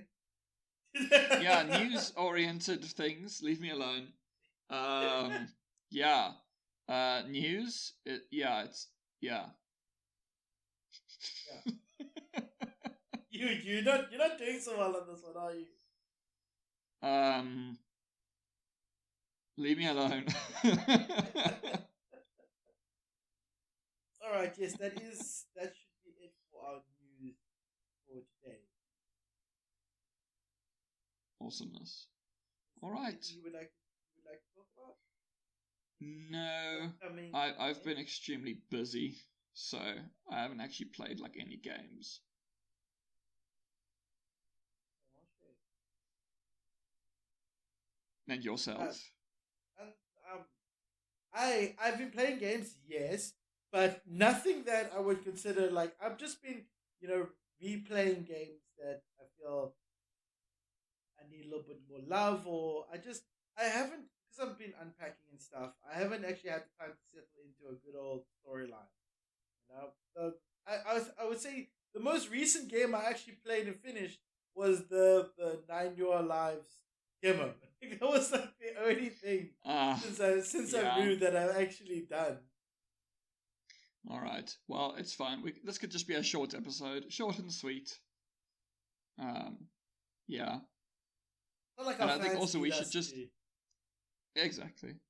S2: Yeah, news-oriented things. Leave me alone. Yeah. News. It's yeah.
S1: You're not doing so well on this one, are you?
S2: Leave me alone.
S1: All right, yes, that should be it for our news for today.
S2: Awesomeness. All right.
S1: You would like to talk about?
S2: No,
S1: Upcoming
S2: I've
S1: games?
S2: been extremely busy, so I haven't actually played like any games.
S1: Oh, okay.
S2: And yourself?
S1: And I've been playing games, yes, but nothing that I would consider like I've just been, replaying games that I feel I need a little bit more love, or I haven't, because I've been unpacking and stuff. I haven't actually had the time to settle into a good old storyline. So I would say the most recent game I actually played and finished was the 9 Your Lives demo. That was like the only thing since I
S2: Yeah.
S1: moved that I've actually done.
S2: All right. Well, it's fine. This could just be a short episode, short and sweet. Yeah.
S1: Not like
S2: And
S1: our
S2: I think
S1: fans
S2: also
S1: need
S2: we should
S1: us
S2: just
S1: to.
S2: exactly.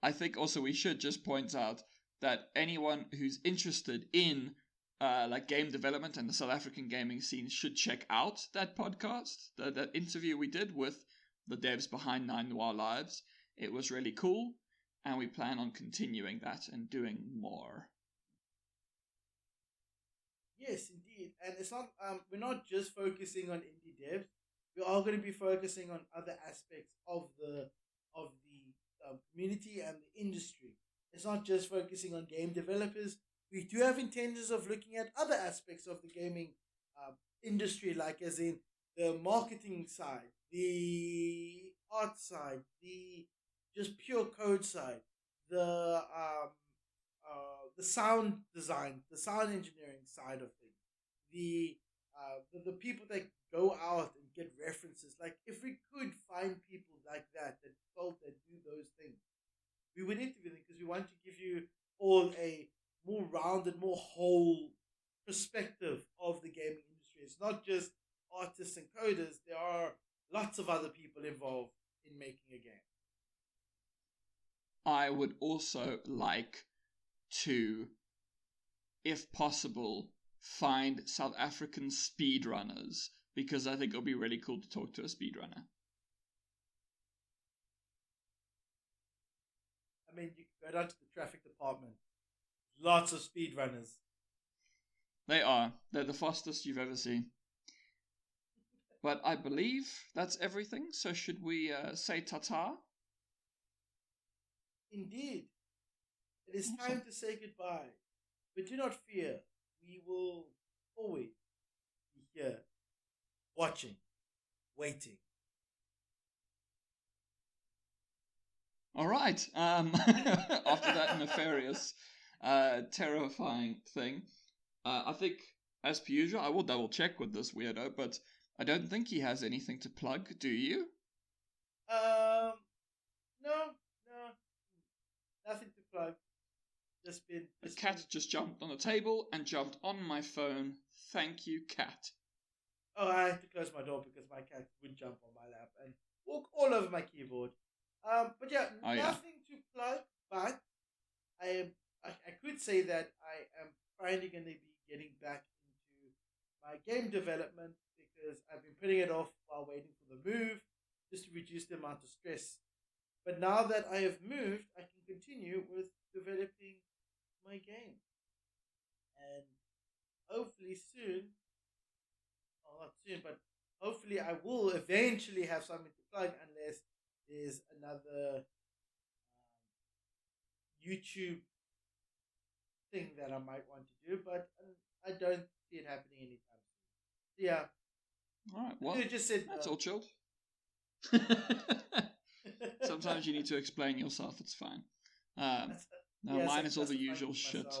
S2: I think also we should just point out that anyone who's interested in like game development and the South African gaming scene should check out that podcast, that interview we did with the devs behind 9 Lives. It was really cool, and we plan on continuing that and doing more.
S1: Yes, indeed, and it's not. We're not just focusing on indie devs. We are going to be focusing on other aspects of the community and the industry. It's not just focusing on game developers. We do have intentions of looking at other aspects of the gaming industry, like as in the marketing side, the art side, the just pure code side, the sound design, the sound engineering side of things, the people that go out and get references. Like if we could find people like that felt that do those things, we would interview them because we want to give you all a more rounded, more whole perspective of the gaming industry. It's not just artists and coders. There are lots of other people involved in making a game.
S2: I would also like to, if possible, find South African speedrunners, because I think it'll be really cool to talk to a speedrunner.
S1: I mean, you can go down to the traffic department. Lots of speedrunners.
S2: They are. They're the fastest you've ever seen. But I believe that's everything, so should we say ta-ta?
S1: Indeed. It is time to say goodbye. But do not fear. We will always be here, watching, waiting.
S2: All right. After that nefarious, terrifying thing, I think, as per usual, I will double check with this weirdo, but I don't think he has anything to plug, do you?
S1: No, nothing to plug.
S2: A cat just jumped on the table and jumped on my phone. Thank you, cat.
S1: Oh, I had to close my door because my cat would jump on my lap and walk all over my keyboard. But yeah, nothing to plug. But I could say that I am finally going to be getting back into my game development because I've been putting it off while waiting for the move, just to reduce the amount of stress. But now that I have moved, I can continue with developing my game. And hopefully soon, well, not soon, but hopefully I will eventually have something to plug unless there's another YouTube thing that I might want to do, but I don't see it happening anytime soon. So yeah.
S2: Alright, well,
S1: you just said
S2: that's all chilled. Sometimes you need to explain yourself, it's fine. Mine is all the usual shit.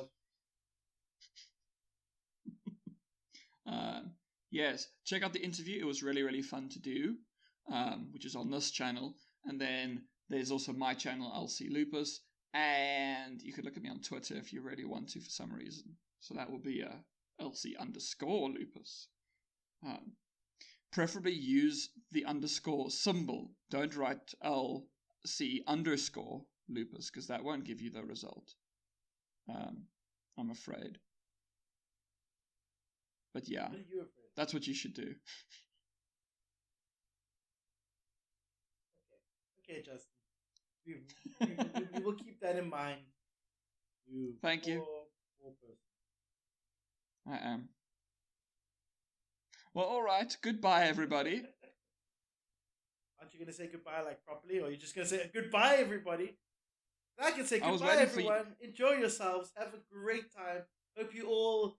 S2: Yes, check out the interview. It was really, really fun to do, which is on this channel. And then there's also my channel, LC Lupus. And you could look at me on Twitter if you really want to for some reason. So that will be LC_Lupus. Preferably use the underscore symbol. Don't write L C underscore Lupus, because that won't give you the result. I'm afraid. But yeah,
S1: What are you afraid?
S2: that's what you should do.
S1: Okay, Justin. We will keep that in mind.
S2: Thank you.
S1: Poor person.
S2: I am. Well, all right. Goodbye, everybody.
S1: Aren't you going to say goodbye like properly, or are you just going to say goodbye, everybody? I can say
S2: I was
S1: goodbye,
S2: waiting for
S1: everyone. Enjoy yourselves. Have a great time. Hope you all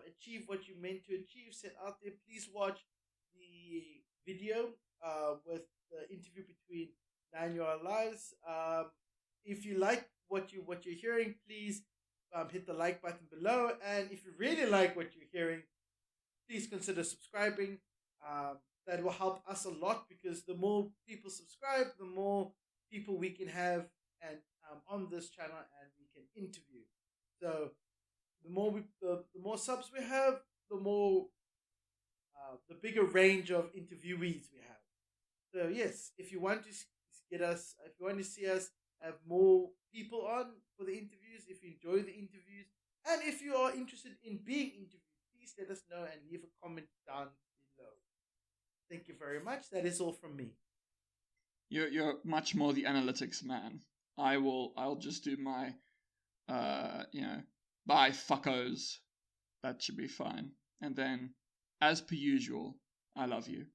S1: achieve what you meant to achieve. Set out there. Please watch the video with the interview between Niantic Lives. If you like what you're hearing, please hit the like button below. And if you really like what you're hearing, please consider subscribing. That will help us a lot, because the more people subscribe, the more people we can have and on this channel, and we can interview. So the more subs we have, the more the bigger range of interviewees we have. So yes, if you want to see us have more people on for the interviews, if you enjoy the interviews, and if you are interested in being interviewed, please let us know and leave a comment down below. Thank you very much. That is all from me.
S2: You're much more the analytics man. I'll just do my bye fuckos. That should be fine. And then, as per usual, I love you.